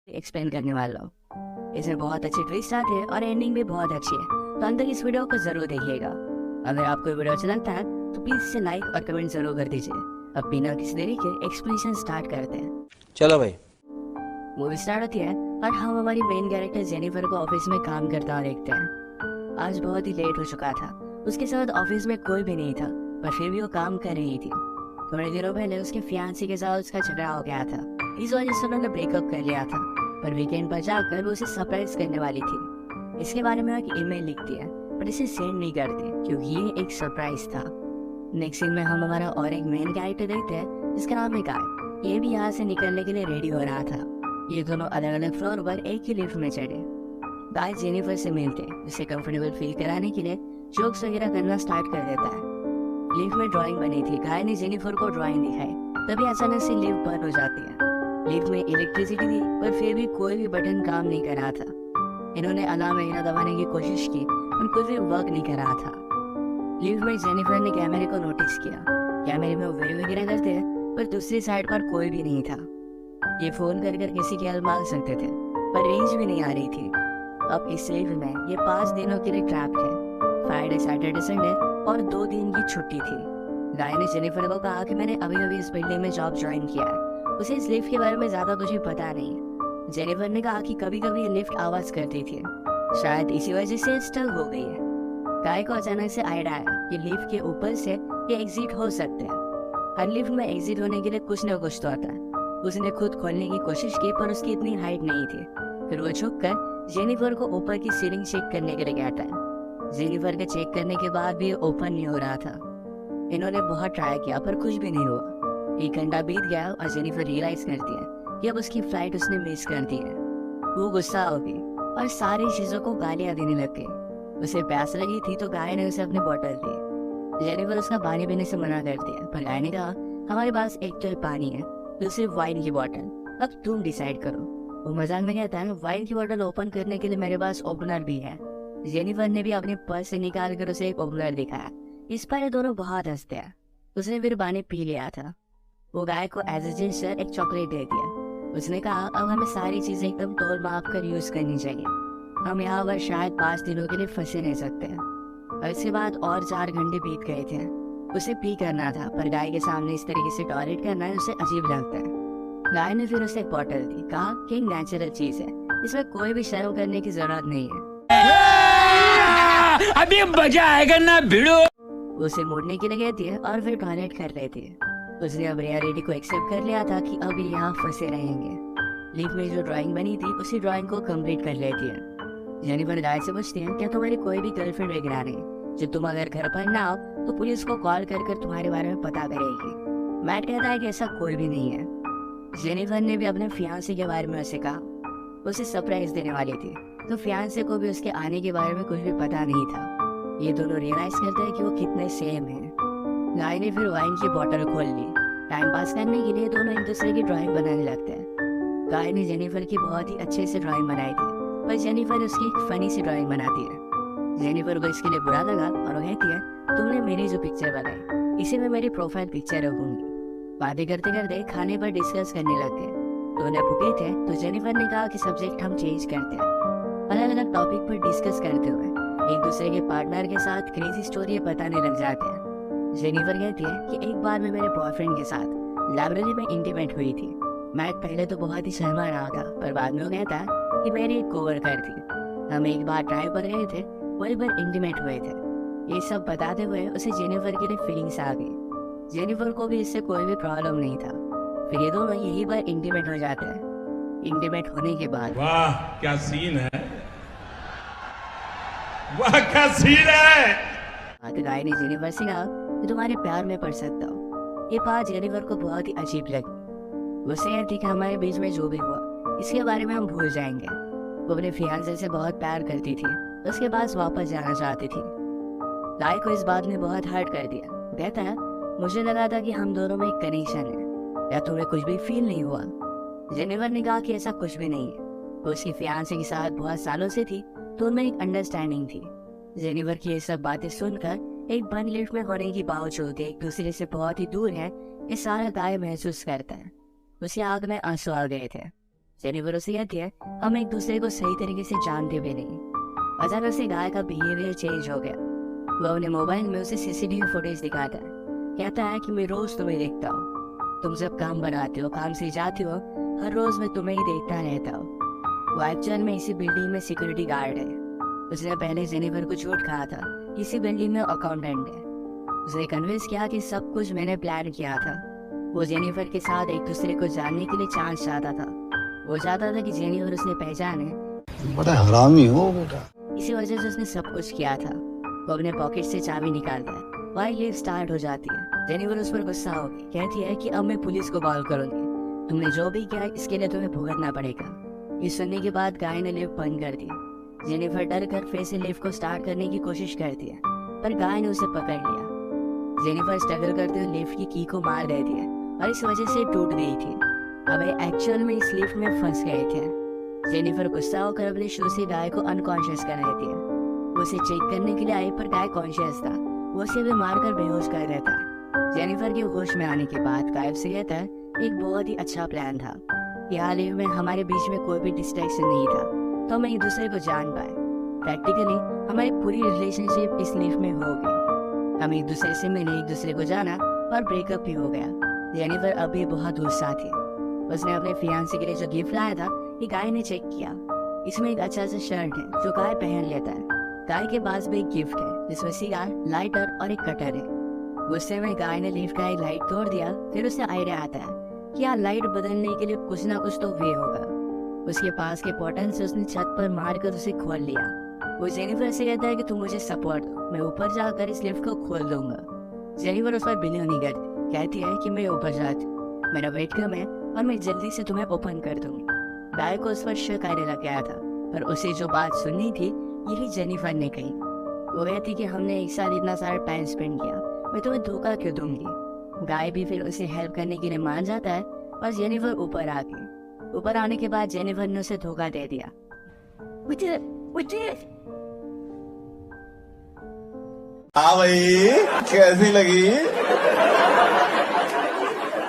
Explain करने वाला हूँ। इसमें बहुत अच्छे ट्विस्ट आते हैं और एंडिंग भी बहुत अच्छी है, तो अंत तक इस वीडियो को जरूर देखिएगा। अगर आपको वीडियो अच्छा लगता है तो प्लीज इसे लाइक और कमेंट जरूर कर दीजिए। अब बिना किसी देरी के एक्सप्लेनेशन स्टार्ट करते हैं। चलो भाई। मूवी स्टार्ट होती है और हम हमारी मेन कैरेक्टर जेनिफर को ऑफिस में काम करता हुआ देखते हैं। आज बहुत ही लेट हो चुका था, उसके साथ ऑफिस में कोई भी नहीं था, पर फिर भी वो काम कर रही थी। थोड़े दिनों पहले उसके फियांसी के साथ उसका झगड़ा हो गया था, इस वजह से उन्होंने ब्रेकअप कर लिया था। पर वीकेंड पर जाकर वो उसे सरप्राइज करने वाली थी। इसके बारे में एक ईमेल लिखती है, पर इसे सेंड नहीं करती क्योंकि ये एक सरप्राइज था। नेक्स्ट सीन में हम हमारा और एक मेन कैरेक्टर देखते हैं जिसका नाम है गाय। ये भी यहाँ से निकलने के लिए रेडी हो रहा था। ये दोनों अलग अलग फ्लोर पर एक ही लिफ्ट में चढ़े। गाय जेनिफर से मिलते उसे कंफर्टेबल फील कराने के लिए जोक्स वगैरह करना स्टार्ट कर देता है। लिफ्ट में ड्राइंग बनी थी, गाय ने जेनिफर को ड्राइंग दिखाई, तभी अचानक से लिफ्ट बंद हो जाती है। लिफ्ट में इलेक्ट्रिसिटी थी, पर फिर भी कोई भी बटन काम नहीं कर रहा था। इन्होंने अलार्म वगैरह दबाने की कोशिश की, पर कुछ भी वर्क नहीं कर रहा था। लिफ्ट में जेनिफर ने कैमरे को नोटिस किया। कैमरे में वो वीडियो वगैरह करते हैं, पर दूसरी साइड पर कोई भी नहीं था। ये फोन कर किसी की हेल्प मांग सकते थे, पर रेंज भी नहीं आ रही थी। अब इस लिफ्ट में ये 5 दिनों के लिए ट्रैप्ड है। फ्राइडे, सैटरडे, संडे और 2 दिन की छुट्टी थी। गाय ने जेनिफर को कहा कि मैंने अभी अभी इस बिल्डिंग में जॉब ज्वाइन किया है, उसे इस लिफ्ट के बारे में ज्यादा कुछ पता नहीं है। जेनिफर ने कहा कि कभी कभी ये लिफ्ट आवाज करती थी, शायद इसी वजह से स्टक हो गई है। गाय को अचानक से आइडिया आया कि लिफ्ट के ऊपर से ये एग्जिट हो सकते हैं। हर लिफ्ट में एग्जिट होने के लिए कुछ न कुछ तो आता है। उसने खुद खोलने की कोशिश की, पर उसकी इतनी हाइट नहीं थी। फिर वो झुककर जेनिफर को ऊपर की सीलिंग चेक करने के लिए कहता है। जेनिफर के चेक करने के बाद भी ओपन नहीं हो रहा था। इन्होंने बहुत ट्राई किया, पर कुछ भी नहीं हुआ। 1 घंटा बीत गया और जेनिफर रियलाइज करती है कि अब उसकी फ्लाइट उसने मिस कर दी है। वो गुस्सा हो गई और सारी चीजों को गालियां देने लग गई। उसे प्यास लगी थी तो गाय ने उसे अपनी बोतल दी। जेनिफर उसका पानी पीने से मना कर दिया, पर गाय ने कहा हमारे पास एक तो पानी है, दूसरी वाइन की बोतल, अब तुम डिसाइड करो। वो मजाक में कहता है वाइन की बोतल ओपन करने के लिए मेरे पास ओपनर भी है। जेनिफर ने भी अपने पर्स से निकाल कर उसे एक ओपनर दिखाया। इस पर ये दोनों बहुत हंसते हैं। उसने फिर पानी पी लिया था। वो गाय को एज ए जेस्चर एक चॉकलेट दे दिया। उसने कहा अब हमें सारी चीजें एकदम तोड़ माप कर यूज करनी चाहिए। हम यहाँ पर शायद 5 दिनों के लिए फंसे रह सकते हैं। और इसके बाद और 4 घंटे बीत गए थे। उसे पी करना था, पर गाय के सामने इस तरीके से टॉयलेट करना उसे अजीब लगता है। गाय ने फिर उसे एक बोतल दी, कहा कि नेचुरल चीज है, इसमें कोई भी शर्म करने की जरूरत नहीं है। अभी मजा आएगा ना भिड़ो। उसे मुड़ने के लिए कहती है और फिर टॉयलेट कर रही थी। उसने अब रियलिटी को एक्सेप्ट कर लिया था कि अब यहाँ फंसे रहेंगे। लिफ्ट में जो ड्राइंग बनी थी उसी ड्राइंग को कंप्लीट कर लेती है। जेनिफर गाय से पूछती है क्या तुम्हारी कोई भी गर्लफ्रेंड वगैरह नहीं, जब तुम अगर घर पर ना हो तो पुलिस को कॉल कर तुम्हारे बारे में पता करेगी। मैट कहता है कि ऐसा कोई भी नहीं है। जेनिफर ने भी अपने फियांसे के बारे में उसे कहा, उसे सरप्राइज देने वाली थी, तो फियांसे को भी उसके आने के बारे में कुछ भी पता नहीं था। ये दोनों रियलाइज करते हैं कि वो कितने सेम हैं। गाय ने फिर वाइन की बोतल खोल ली। टाइम पास करने के लिए दोनों एक दूसरे की ड्राइंग बनाने लगते हैं। गाय ने जेनिफर की बहुत ही अच्छे से ड्राइंग बनाई थी, पर जेनिफर उसकी एक फनी सी ड्राइंग बनाती है। जेनिफर को इसके लिए बुरा लगा और वो कहती है तुमने मेरी जो पिक्चर बनाई इसी में मेरी प्रोफाइल पिक्चर रखूंगी। बातें करते करते खाने पर डिस्कस करने लग गए। दोनों भूखे थे तो जेनिफर ने कहा कि सब्जेक्ट हम चेंज करते हैं। अलग अलग टॉपिक पर डिस्कस करते हुए एक दूसरे के पार्टनर के साथ क्रेजी स्टोरी बताने लग जाते हैं। जेनिफर कहती है कि एक बार मैं मेरे बॉयफ्रेंड के साथ लाइब्रेरी में इंटीमेट हुई थी। मैं पहले तो बहुत ही शर्मा रहा था, पर बाद में वो कहता है कि मेरी एक कोवर्कर थी, हम एक बार ड्राइव पर गए थे, वहीं पर इंटीमेट हुए थे। ये सब बताते हुए उसे जेनिफर के लिए फीलिंग्स आ गई। जेनिफर को भी इससे कोई भी प्रॉब्लम नहीं था। फिर ये दोनों यही पर इंटीमेट हो जाते हैं। इंटीमेट होने के बाद वाह क्या सीन है, वाह क्या सीन है। गाय ने जेनिफर से कहा कि तुम्हारे प्यार में पड़ सकता हूँ। ये बात जेनिफर को बहुत ही अजीब लगी। वो कहती कि हमारे बीच में जो भी हुआ इसके बारे में हम भूल जाएंगे। वो अपने फियांसे से बहुत प्यार करती थी, उसके पास वापस जाना चाहती थी। गाय को इस बात ने बहुत हर्ट कर दिया। कहता है मुझे लगा था कि हम दोनों में एक कनेक्शन है, या तुम्हें कुछ भी फील नहीं हुआ। जेनिफर ने कहा कि ऐसा कुछ भी नहीं है। वो उसकी फियांसे के साथ बहुत सालों से थी, तो उनमें एक अंडरस्टैंडिंग थी। जेनिफर की ये सब बातें सुनकर एक बंद लिफ्ट में होने के बावजूद एक दूसरे से बहुत ही दूर है, ये सारा गाय महसूस करता है। उसकी आंख में आंसू आ गए थे। जेनिफर उसे कहती है हम एक दूसरे को सही तरीके से जानते भी नहीं। अचानक से गाय का बिहेवियर चेंज हो गया। वो अपने मोबाइल में उसे सीसीटीवी फुटेज दिखाता है। कहता है कि मैं रोज तुम्हें देखता हूँ, तुम जब काम बनाते हो, काम से जाते हो, हर रोज मैं तुम्हें ही देखता रहता हूँ। वो एक्चुअल में इसी बिल्डिंग में सिक्योरिटी गार्ड है। उसने पहले जेनिफर को झूठ कहा था, इसी बिल्डिंग में अकाउंटेंट है। उसने कन्विंस किया कि सब कुछ मैंने प्लान किया था। वो जेनिफर के साथ एक दूसरे को जानने के लिए चांस चाहता था। वो चाहता था कि जेनिफर उसे पहचाने। बड़ा हरामी हो बेटा। इसी वजह से उसने सब कुछ किया था। वो अपने पॉकेट से चाबी निकालता है। वही लिफ्ट स्टार्ट हो जाती है। जेनिफर उस पर गुस्सा होगी, कहती है कि अब मैं पुलिस को कॉल करूंगी। तुमने जो भी किया इसके लिए तुम्हें भुगतना पड़ेगा। ये सुनने के बाद गाय ने लिफ्ट बंद कर दी। जेनिफर डर कर फिर से लिफ्ट को स्टार्ट करने की कोशिश करती है, पर गाय ने उसे पकड़ लिया। जेनिफर स्ट्रगल करते हुए लिफ्ट की की को मार देती है और इस वजह से टूट गई थी। अब एक्चुअल में इस लिफ्ट में फंस गए थे। जेनिफर गुस्सा होकर अपने शू से गाय को अनकॉन्शियस कर देती है। वो उसे चेक करने के लिए आई, पर गाय कॉन्शियस था। वो उसे भी मारकर बेहोश कर देता है। जेनिफर के होश में आने के बाद गाय से कहता है एक बहुत ही अच्छा प्लान था। यहाँ लिफ्ट में हमारे बीच में कोई भी डिस्ट्रैक्शन नहीं था, तो हम एक दूसरे को जान पाए। प्रैक्टिकली हमारी पूरी रिलेशनशिप इस लिफ्ट में हो गई। हम एक दूसरे से मिले, एक दूसरे को जाना और ब्रेकअप भी हो गया। जेनिफर अभी बहुत गुस्सा थी। उसने अपने फियांसे के लिए जो गिफ्ट लाया था ये गाय ने चेक किया। इसमें एक अच्छा सा शर्ट है जो गाय पहन लेता है। गाय के पास भी एक गिफ्ट है जिसमें सिगार, लाइटर और एक कटर है। गुस्से में गाय ने लिफ्ट का एक लाइट तोड़ दिया। फिर उसे आइडिया आता है कि यार लाइट बदलने के लिए कुछ ना कुछ तो वे होगा। उसके पास के बटन से उसने छत पर मारकर उसे खोल लिया। वो जेनिफर से कहता है कि तुम मुझे सपोर्ट दो, मैं ऊपर जाकर इस लिफ्ट को खोल दूंगा। जेनिफर उस पर बिलीव नहीं करती, कहती है कि मैं ऊपर जाती हूँ, मेरा वेट कम है और मैं जल्दी से तुम्हें ओपन कर दूंगी। गाय को उस पर शक आने लग गया था, पर उसे जो बात सुननी थी यही जेनिफर ने कही। वो कहती कि हमने एक साल इतना सारा टाइम स्पेंड किया, मैं तुम्हें धोखा क्यों दूंगी। गाय भी फिर उसे हेल्प करने के लिए मान जाता है और जेनिफर ऊपर आ गई। ऊपर आने के बाद जेनिफर ने उसे धोखा दे दिया। हाँ भाई, कैसी लगी?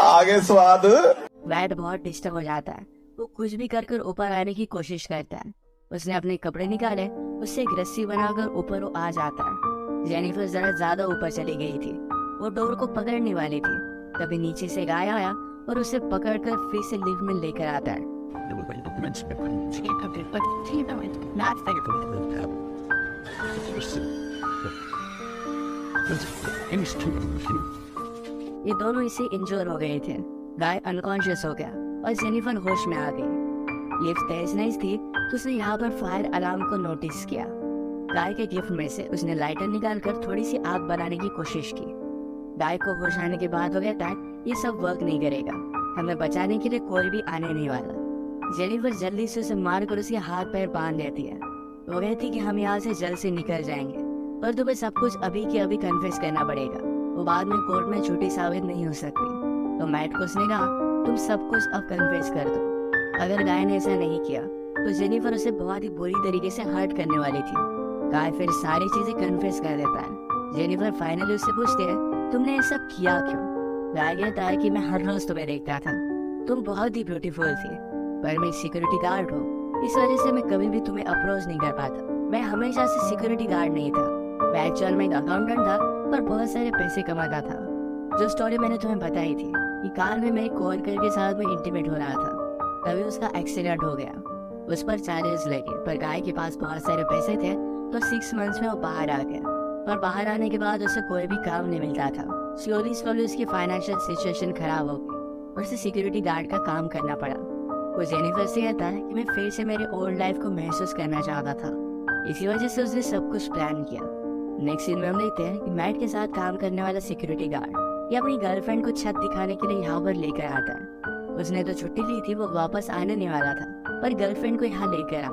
आगे स्वाद। वैद बहुत डिस्टर्ब हो जाता है। वो कुछ भी कर ऊपर आने की कोशिश करता है। उसने अपने कपड़े निकाले, उससे एक रस्सी बनाकर ऊपर वो आ जाता है। जेनिफर जरा ज्यादा ऊपर चली गई थी। वो डोर को पकड़ने वाली थी, तभी नीचे से गाय आया और उसे पकड़कर फिर से लिफ्ट में लेकर आता है। ये दोनों इसे इंजोर हो गए थे। गाय अनकॉन्शियस हो गया और जेनिफर होश में आ गई। लिफ्ट तेज नहीं थी तो उसने यहाँ पर फायर अलार्म को नोटिस किया। गाय के गिफ्ट में से उसने लाइटर निकालकर थोड़ी सी आग बनाने की कोशिश की। गाय को होश आने के बाद हो कहता है ये सब वर्क नहीं करेगा, हमें बचाने के लिए कोई भी आने नहीं वाला। जेनिफर जल्दी से उसे मारकर उसके हाथ पैर बांध देती है। वो कहती कि हम यहाँ से जल्द से निकल जाएंगे, पर तुम्हें सब कुछ अभी के अभी कन्फेस करना पड़ेगा। वो बाद में कोर्ट में झूठी साबित नहीं हो सकती। तो मैट को उसने कहा तुम सब कुछ अब कन्फेस कर दो। अगर गाय ने ऐसा नहीं किया तो जेनिफर उसे बहुत ही बुरी तरीके से हर्ट करने वाली थी। गाय फिर सारी चीजें कन्फेस कर देता है। जेनिफर फाइनली उससे पूछती है तुमने ये सब किया क्यों। गाय कहता है कि मैं हर रोज तुम्हें देखता था, तुम बहुत ही ब्यूटीफुल थी, पर मैं सिक्योरिटी गार्ड हूँ, इस वजह से मैं कभी भी तुम्हें अप्रोच नहीं कर पाता। मैं हमेशा से सिक्योरिटी गार्ड नहीं था, मैं एक्चुअल में एक अकाउंटेंट था, पर बहुत सारे पैसे कमाता था। जो स्टोरी मैंने तुम्हें बताई थी, ये कार में मेरे कोवर्कर के साथ में इंटीमेट हो रहा था, तभी उसका एक्सीडेंट हो गया। उस पर चार्जेस लगे, पर गाय के पास बहुत सारे पैसे थे तो 6 मंथ्स में वो बाहर आ गया। पर बाहर आने के बाद उसे कोई भी काम नहीं मिलता था। स्लोली उसकी फाइनेंशियल सिचुएशन खराब हो गई और उसे सिक्योरिटी गार्ड का काम करना पड़ा। वो जेनिफर से कहता है कि मैं फिर से मेरे ओल्ड लाइफ को महसूस करना चाहता था, इसी वजह से उसने सब कुछ प्लान किया। नेक्स्ट सीन में हम देखते हैं कि मैट के साथ काम करने वाला सिक्योरिटी गार्ड ये अपनी गर्लफ्रेंड को छत दिखाने के लिए यहाँ पर लेकर आता है। उसने तो छुट्टी ली थी, वो वापस आने नहीं वाला था, पर गर्लफ्रेंड को यहाँ लेकर आया।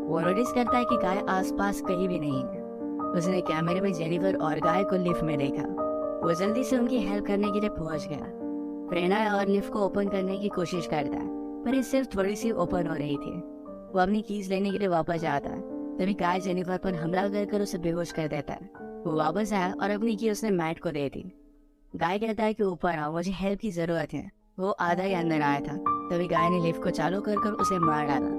वो नोटिस करता है कि गाय आसपास कहीं भी नहीं है। उसने कैमरे में जेनिफर और गाय को लिफ्ट में देखा। वो जल्दी से उनकी हेल्प करने के लिए पहुंच गया। प्रेरणा और लिफ्ट को ओपन करने की कोशिश करता है, पर ये सिर्फ थोड़ी सी ओपन हो रही थी। वो अपनी कीज लेने के लिए वापस आता है, तभी गाय जेनिफर पर हमला कर उसे बेहोश कर देता है। वो वापस आया और अपनी की उसने मैट को दे दी। गाय कहता है कि ऊपर आओ, मुझे हेल्प की जरूरत है। वो आधा ही अंदर आया था तभी गाय ने लिफ्ट को चालू कर उसे मार डाला।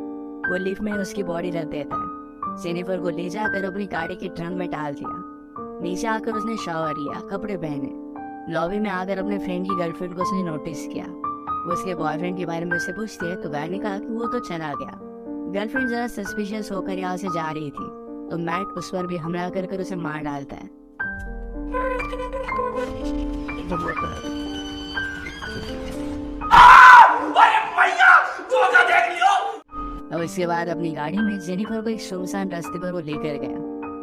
वो लिफ्ट में उसकी बॉडी रख देता है। जेनिफर को ले जाकर अपनी गाड़ी के ट्रंक में डाल दिया। नीचे आकर उसने शावर लिया, कपड़े पहने। लॉबी में आकर अपने फ्रेंड की गर्लफ्रेंड को उसने नोटिस किया। वो उसके बॉयफ्रेंड के बारे में उससे पूछती है तो गाय ने कहा कि वो तो चला गया। गर्लफ्रेंड जरा सस्पिशियस होकर यहाँ से जा रही थी तो मैट उस पर भी हमला कर उसे मार डालता है। अब इसके बाद अपनी गाड़ी में जेनिफर को एक सुनसान रास्ते पर वो लेकर गया।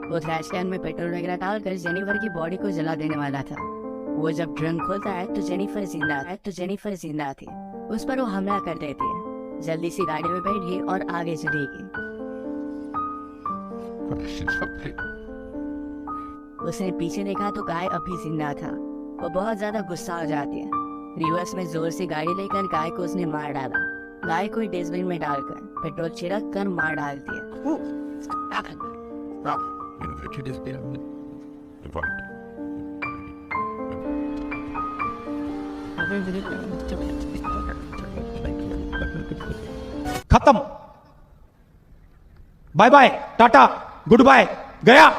वो ट्रैश कैन में पेट्रोल वगैरह डालकर जेनिफर की बॉडी को जला देने वाला था। वो जब ट्रंक खोलता है तो जेनिफर जिंदा थी। उस पर वो हमला कर देती है। जल्दी से गाड़ी में बैठी और आगे चलेगी। उसने पीछे देखा तो गाय अभी जिंदा था। वो बहुत ज्यादा गुस्सा हो जाती है। रिवर्स में जोर से गाड़ी लेकर गाय को उसने मार डाला। गाय को डस्टबिन में डालकर पेट्रोल छिड़क कर मार डालती है। खत्म। Bye bye, tata, good bye, गया।